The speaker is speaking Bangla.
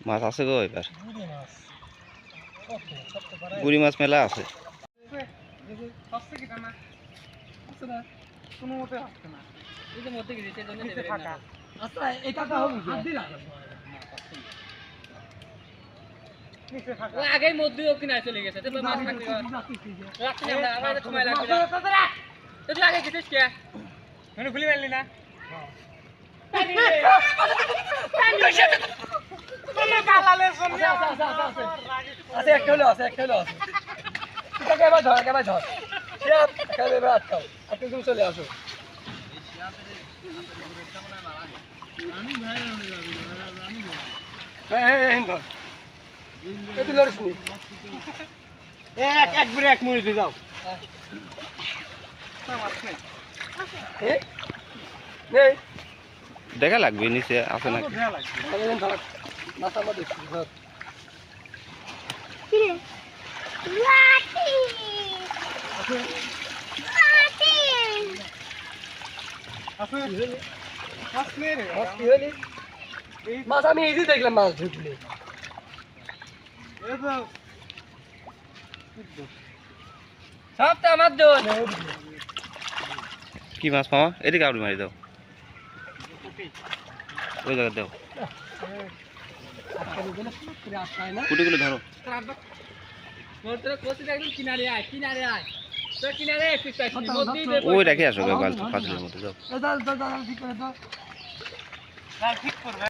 মাছ আছে গো এবার গুড়ি মাছ মেলা আছে আগেই মধ্যে কিনায় চলে গেছে মাছ থাকতে আগে গেছিস কে মানে খুলে মারলি না আছে একটা হলো আছে এবার ধর এবার আটকাও আপনি তুমি চলে আসো এক মিনিট যাও দেখা লাগবে নিচে আছে নাকি মাছ আমি এই যে দেখলাম মাছ ঢুকলে সব তো আমার দোষ কি মাছ পাওয়া এদিকে আউড়ি মারি দাও ওই জায়গা দাও কুটিগুলো ধরো কিনারে আয় কিনারে ওই রেখে আসো পাঁচলের মধ্যে যাও ঠিক করবে